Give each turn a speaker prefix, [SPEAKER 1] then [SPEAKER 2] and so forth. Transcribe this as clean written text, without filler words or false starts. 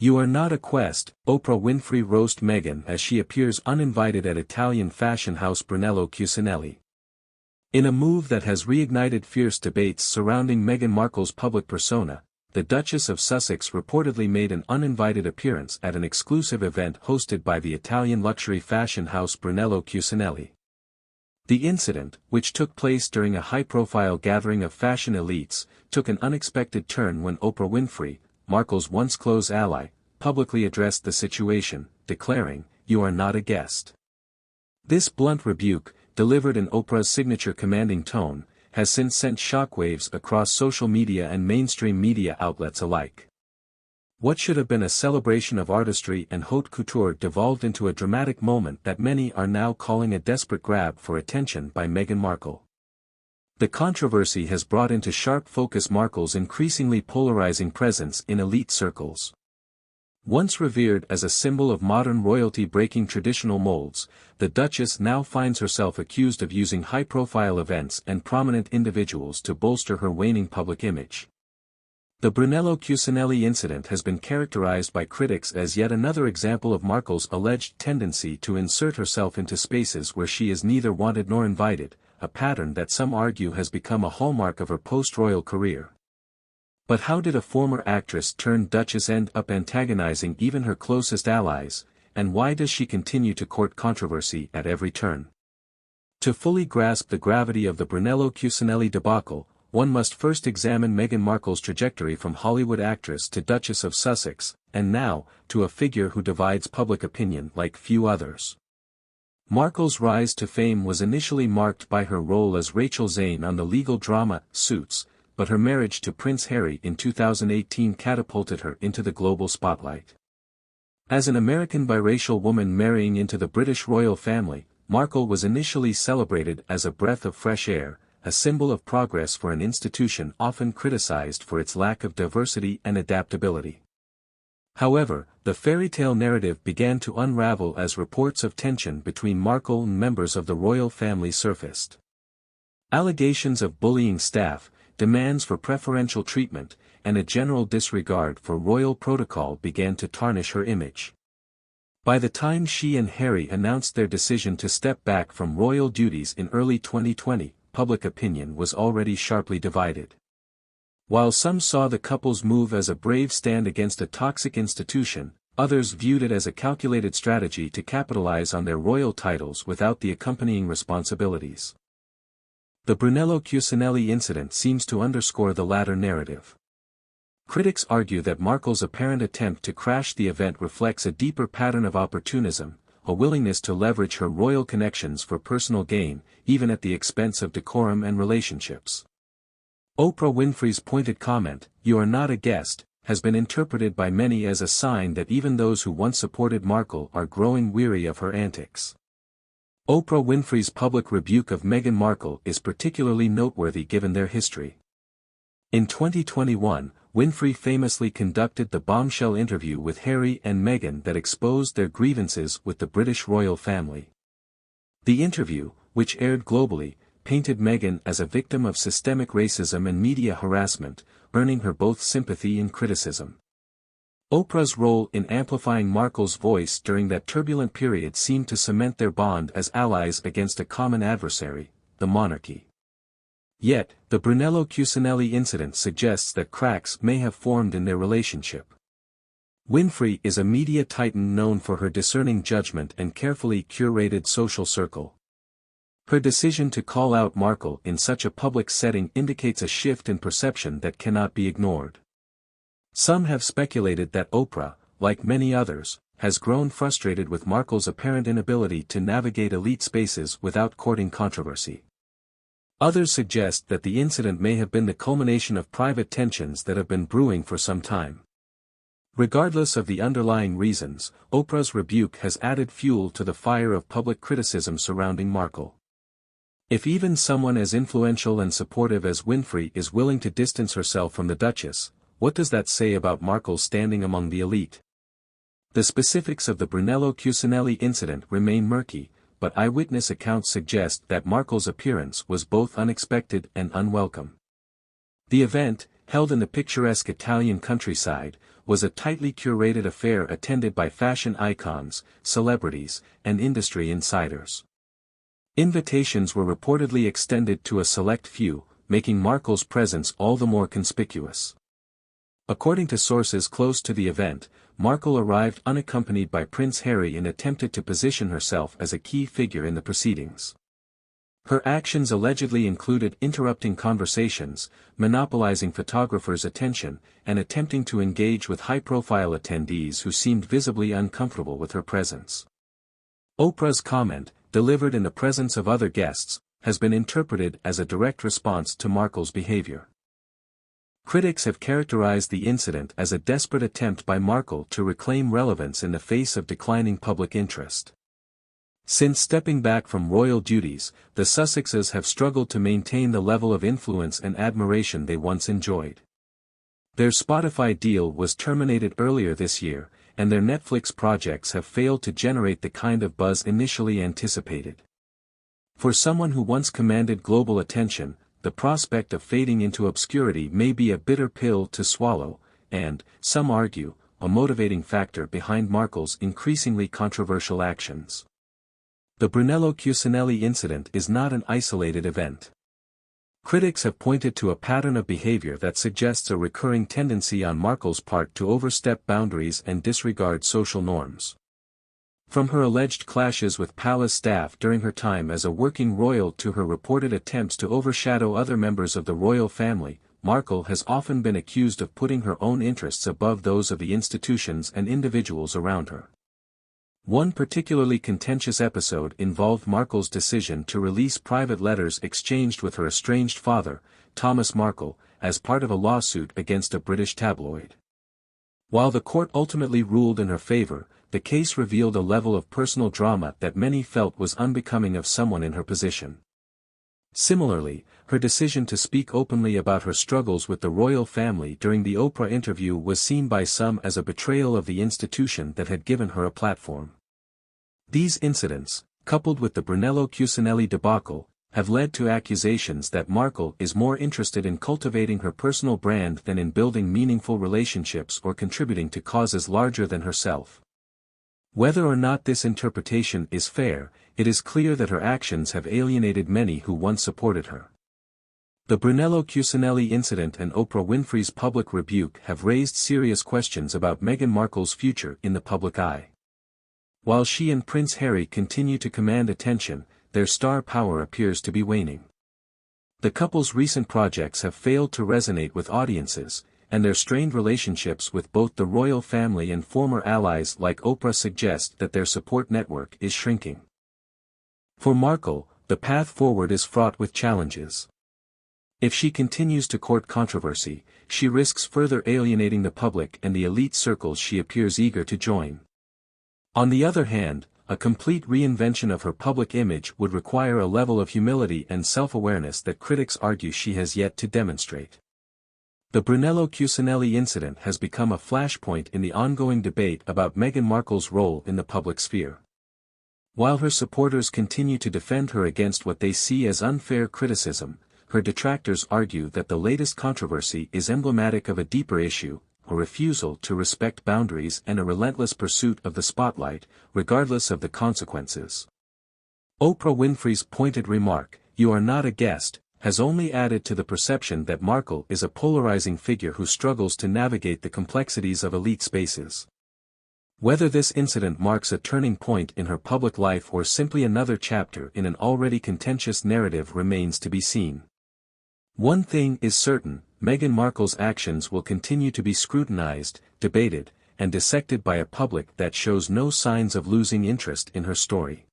[SPEAKER 1] You are not a quest. Oprah Winfrey roast Meghan as she appears uninvited at Italian fashion house Brunello Cucineli. In a move that has reignited fierce debates surrounding Meghan Markle's public persona, the Duchess of Sussex reportedly made an uninvited appearance at an exclusive event hosted by the Italian luxury fashion house Brunello Cucineli. The incident, which took place during a high-profile gathering of fashion elites, took an unexpected turn when Oprah Winfrey, Markle's once close ally, publicly addressed the situation, declaring, "You are not a guest." This blunt rebuke, delivered in Oprah's signature commanding tone, has since sent shockwaves across social media and mainstream media outlets alike. What should have been a celebration of artistry and haute couture devolved into a dramatic moment that many are now calling a desperate grab for attention by Meghan Markle. The controversy has brought into sharp focus Markle's increasingly polarizing presence in elite circles. Once revered as a symbol of modern royalty breaking traditional molds, the Duchess now finds herself accused of using high-profile events and prominent individuals to bolster her waning public image. The Brunello Cucineli incident has been characterized by critics as yet another example of Markle's alleged tendency to insert herself into spaces where she is neither wanted nor invited, a pattern that some argue has become a hallmark of her post-royal career. But how did a former actress turned Duchess end up antagonizing even her closest allies, and why does she continue to court controversy at every turn? To fully grasp the gravity of the Brunello Cucineli debacle, one must first examine Meghan Markle's trajectory from Hollywood actress to Duchess of Sussex, and now, to a figure who divides public opinion like few others. Markle's rise to fame was initially marked by her role as Rachel Zane on the legal drama, Suits, but her marriage to Prince Harry in 2018 catapulted her into the global spotlight. As an American biracial woman marrying into the British royal family, Markle was initially celebrated as a breath of fresh air, a symbol of progress for an institution often criticized for its lack of diversity and adaptability. However, the fairy tale narrative began to unravel as reports of tension between Markle and members of the royal family surfaced. Allegations of bullying staff, demands for preferential treatment, and a general disregard for royal protocol began to tarnish her image. By the time she and Harry announced their decision to step back from royal duties in early 2020, public opinion was already sharply divided. While some saw the couple's move as a brave stand against a toxic institution, others viewed it as a calculated strategy to capitalize on their royal titles without the accompanying responsibilities. The Brunello Cucineli incident seems to underscore the latter narrative. Critics argue that Markle's apparent attempt to crash the event reflects a deeper pattern of opportunism, a willingness to leverage her royal connections for personal gain, even at the expense of decorum and relationships. Oprah Winfrey's pointed comment, "You are not a guest," has been interpreted by many as a sign that even those who once supported Markle are growing weary of her antics. Oprah Winfrey's public rebuke of Meghan Markle is particularly noteworthy given their history. In 2021, Winfrey famously conducted the bombshell interview with Harry and Meghan that exposed their grievances with the British royal family. The interview, which aired globally, painted Meghan as a victim of systemic racism and media harassment, earning her both sympathy and criticism. Oprah's role in amplifying Markle's voice during that turbulent period seemed to cement their bond as allies against a common adversary, the monarchy. Yet, the Brunello Cucineli incident suggests that cracks may have formed in their relationship. Winfrey is a media titan known for her discerning judgment and carefully curated social circle. Her decision to call out Markle in such a public setting indicates a shift in perception that cannot be ignored. Some have speculated that Oprah, like many others, has grown frustrated with Markle's apparent inability to navigate elite spaces without courting controversy. Others suggest that the incident may have been the culmination of private tensions that have been brewing for some time. Regardless of the underlying reasons, Oprah's rebuke has added fuel to the fire of public criticism surrounding Markle. If even someone as influential and supportive as Winfrey is willing to distance herself from the Duchess, what does that say about Markle's standing among the elite? The specifics of the Brunello Cucineli incident remain murky, but eyewitness accounts suggest that Markle's appearance was both unexpected and unwelcome. The event, held in the picturesque Italian countryside, was a tightly curated affair attended by fashion icons, celebrities, and industry insiders. Invitations were reportedly extended to a select few, making Markle's presence all the more conspicuous. According to sources close to the event, Markle arrived unaccompanied by Prince Harry and attempted to position herself as a key figure in the proceedings. Her actions allegedly included interrupting conversations, monopolizing photographers' attention, and attempting to engage with high-profile attendees who seemed visibly uncomfortable with her presence. Oprah's comment, delivered in the presence of other guests, has been interpreted as a direct response to Markle's behavior. Critics have characterized the incident as a desperate attempt by Markle to reclaim relevance in the face of declining public interest. Since stepping back from royal duties, the Sussexes have struggled to maintain the level of influence and admiration they once enjoyed. Their Spotify deal was terminated earlier this year, and their Netflix projects have failed to generate the kind of buzz initially anticipated. For someone who once commanded global attention, the prospect of fading into obscurity may be a bitter pill to swallow, and, some argue, a motivating factor behind Markle's increasingly controversial actions. The Brunello-Cucineli incident is not an isolated event. Critics have pointed to a pattern of behavior that suggests a recurring tendency on Markle's part to overstep boundaries and disregard social norms. From her alleged clashes with palace staff during her time as a working royal to her reported attempts to overshadow other members of the royal family, Markle has often been accused of putting her own interests above those of the institutions and individuals around her. One particularly contentious episode involved Markle's decision to release private letters exchanged with her estranged father, Thomas Markle, as part of a lawsuit against a British tabloid. While the court ultimately ruled in her favor, the case revealed a level of personal drama that many felt was unbecoming of someone in her position. Similarly, her decision to speak openly about her struggles with the royal family during the Oprah interview was seen by some as a betrayal of the institution that had given her a platform. These incidents, coupled with the Brunello-Cucineli debacle, have led to accusations that Markle is more interested in cultivating her personal brand than in building meaningful relationships or contributing to causes larger than herself. Whether or not this interpretation is fair, it is clear that her actions have alienated many who once supported her. The Brunello-Cucineli incident and Oprah Winfrey's public rebuke have raised serious questions about Meghan Markle's future in the public eye. While she and Prince Harry continue to command attention, their star power appears to be waning. The couple's recent projects have failed to resonate with audiences, and their strained relationships with both the royal family and former allies like Oprah suggest that their support network is shrinking. For Markle, the path forward is fraught with challenges. If she continues to court controversy, she risks further alienating the public and the elite circles she appears eager to join. On the other hand, a complete reinvention of her public image would require a level of humility and self-awareness that critics argue she has yet to demonstrate. The Brunello-Cucineli incident has become a flashpoint in the ongoing debate about Meghan Markle's role in the public sphere. While her supporters continue to defend her against what they see as unfair criticism, her detractors argue that the latest controversy is emblematic of a deeper issue, a refusal to respect boundaries and a relentless pursuit of the spotlight, regardless of the consequences. Oprah Winfrey's pointed remark, "You are not a guest," has only added to the perception that Markle is a polarizing figure who struggles to navigate the complexities of elite spaces. Whether this incident marks a turning point in her public life or simply another chapter in an already contentious narrative remains to be seen. One thing is certain, Meghan Markle's actions will continue to be scrutinized, debated, and dissected by a public that shows no signs of losing interest in her story.